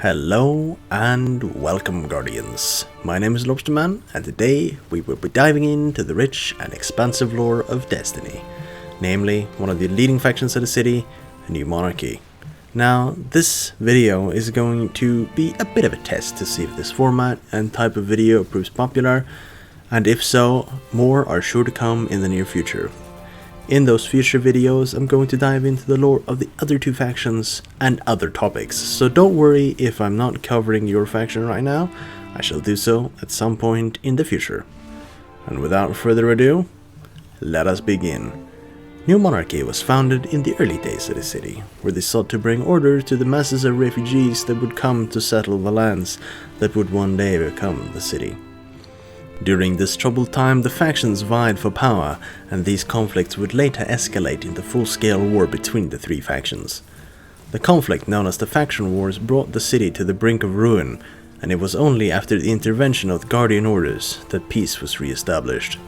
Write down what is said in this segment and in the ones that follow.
Hello and welcome, Guardians. My name is Lobsterman, and today we will be diving into the rich and expansive lore of Destiny, namely one of the leading factions of the city, a new monarchy. Now, this video is going to be a bit of a test to see if this format and type of video proves popular, and if so, more are sure to come in the near future. In those future videos, I'm going to dive into the lore of the other two factions and other topics, so don't worry if I'm not covering your faction right now. I shall do so at some point in the future. And without further ado, let us begin. New Monarchy was founded in the early days of the city, where they sought to bring order to the masses of refugees that would come to settle the lands that would one day become the city. During this troubled time, the factions vied for power, and these conflicts would later escalate into full-scale war between the three factions. The conflict, known as the Faction Wars, brought the city to the brink of ruin, and it was only after the intervention of the Guardian Orders that peace was re-established.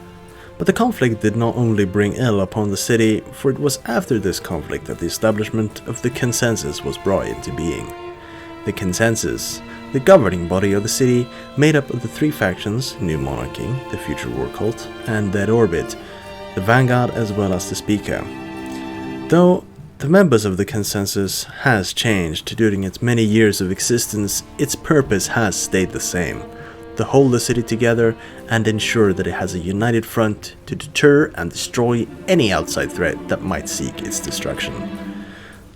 But the conflict did not only bring ill upon the city, for it was after this conflict that the establishment of the Consensus was brought into being. The Consensus, the governing body of the city, made up of the three factions, New Monarchy, the Future War Cult, and Dead Orbit, the Vanguard as well as the Speaker. Though the members of the Consensus has changed during its many years of existence, its purpose has stayed the same: to hold the city together and ensure that it has a united front to deter and destroy any outside threat that might seek its destruction.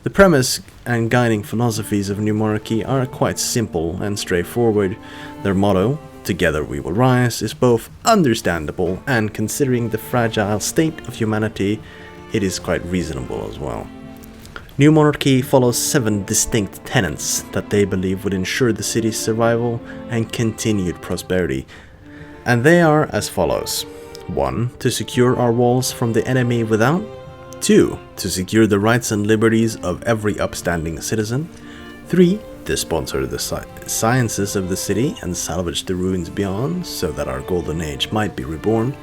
The premise and guiding philosophies of New Monarchy are quite simple and straightforward. Their motto, "Together we will rise," is both understandable, and considering the fragile state of humanity, it is quite reasonable as well. New Monarchy follows 7 distinct tenets that they believe would ensure the city's survival and continued prosperity, and they are as follows. 1. To secure our walls from the enemy without. 2. To secure the rights and liberties of every upstanding citizen. 3. To sponsor the sciences of the city and salvage the ruins beyond, so that our golden age might be reborn.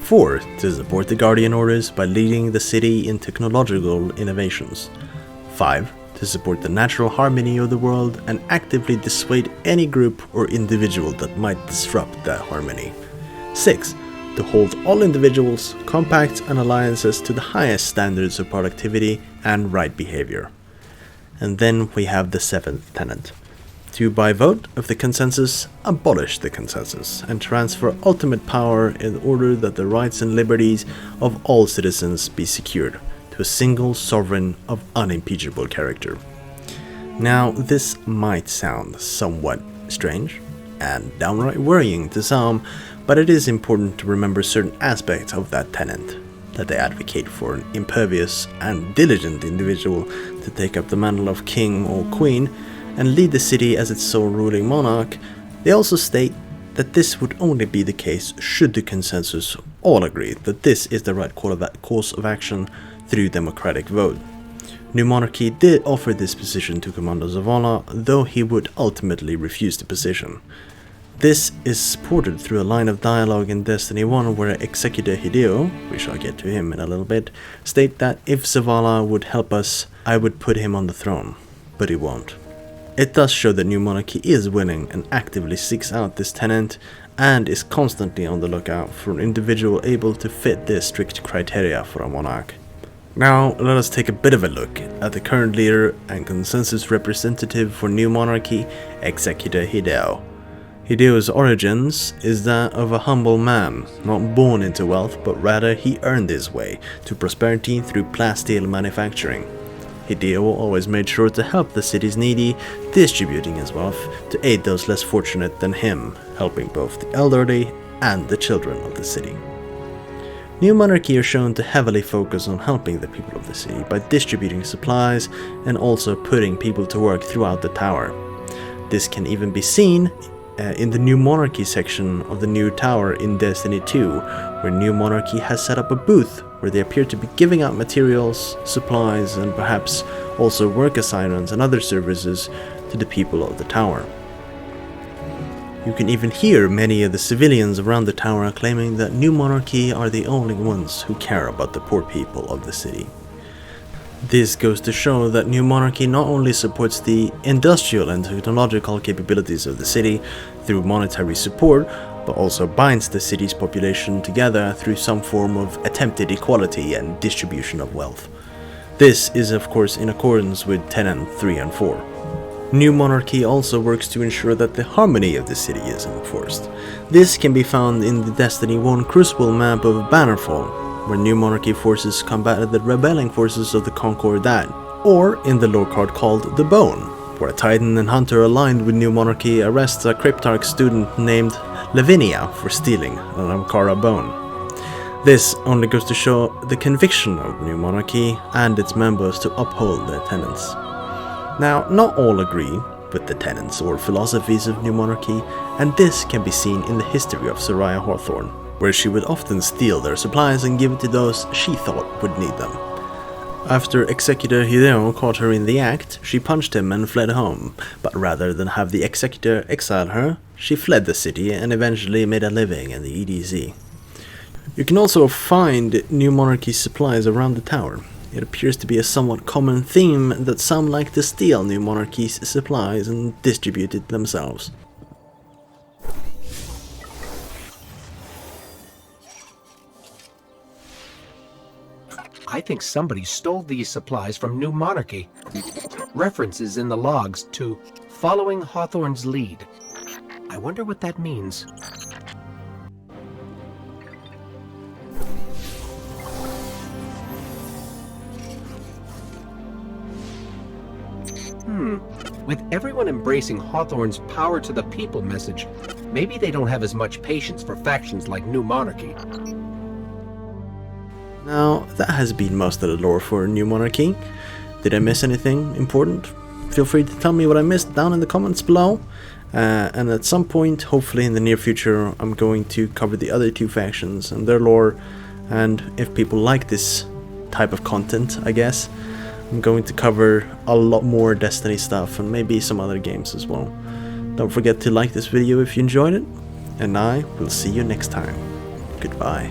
4. To support the Guardian Orders by leading the city in technological innovations. 5. To support the natural harmony of the world and actively dissuade any group or individual that might disrupt that harmony. 6. To hold all individuals, compacts and alliances to the highest standards of productivity and right behavior. And then we have the 7th tenet. To, by vote of the Consensus, abolish the Consensus and transfer ultimate power in order that the rights and liberties of all citizens be secured to a single sovereign of unimpeachable character. Now, this might sound somewhat strange and downright worrying to some, but it is important to remember certain aspects of that tenet, that they advocate for an impervious and diligent individual to take up the mantle of king or queen and lead the city as its sole ruling monarch. They also state that this would only be the case should the Consensus all agree that this is the right course of action through democratic vote. New Monarchy did offer this position to Commander Zavala, though he would ultimately refuse the position. This is supported through a line of dialogue in Destiny 1 where Executor Hideo, we shall get to him in a little bit, state that if Zavala would help us, I would put him on the throne, but he won't. It does show that New Monarchy is willing and actively seeks out this tenant and is constantly on the lookout for an individual able to fit this strict criteria for a monarch. Now, let us take a bit of a look at the current leader and Consensus representative for New Monarchy, Executor Hideo. Hideo's origins is that of a humble man, not born into wealth, but rather he earned his way to prosperity through plasteel manufacturing. Hideo always made sure to help the city's needy, distributing his wealth to aid those less fortunate than him, helping both the elderly and the children of the city. New Monarchy are shown to heavily focus on helping the people of the city by distributing supplies and also putting people to work throughout the tower. This can even be seen in the New Monarchy section of the new tower in Destiny 2, where New Monarchy has set up a booth where they appear to be giving out materials, supplies, and perhaps also work assignments and other services to the people of the tower. You can even hear many of the civilians around the tower claiming that New Monarchy are the only ones who care about the poor people of the city. This goes to show that New Monarchy not only supports the industrial and technological capabilities of the city through monetary support, but also binds the city's population together through some form of attempted equality and distribution of wealth. This is of course in accordance with Tenet 3 and 4. New Monarchy also works to ensure that the harmony of the city is enforced. This can be found in the Destiny 1 Crucible map of Bannerfall, where New Monarchy forces combated the rebelling forces of the Concordat, or in the lore card called The Bone, where a Titan and Hunter aligned with New Monarchy arrests a Cryptarch student named Lavinia for stealing an Ankara bone. This only goes to show the conviction of New Monarchy and its members to uphold their tenets. Now, not all agree with the tenets or philosophies of New Monarchy, and this can be seen in the history of Soraya Hawthorne, where she would often steal their supplies and give it to those she thought would need them. After Executor Hideo caught her in the act, she punched him and fled home, but rather than have the Executor exile her, she fled the city and eventually made a living in the EDZ. You can also find New Monarchy supplies around the tower. It appears to be a somewhat common theme that some like to steal New Monarchy's supplies and distribute it themselves. I think somebody stole these supplies from New Monarchy. References in the logs to following Hawthorne's lead. I wonder what that means. With everyone embracing Hawthorne's power to the people message, maybe they don't have as much patience for factions like New Monarchy. Now, that has been most of the lore for New Monarchy. Did I miss anything important? Feel free to tell me what I missed down in the comments below. And at some point, hopefully in the near future, I'm going to cover the other two factions and their lore. And if people like this type of content, I guess, I'm going to cover a lot more Destiny stuff and maybe some other games as well. Don't forget to like this video if you enjoyed it, and I will see you next time. Goodbye.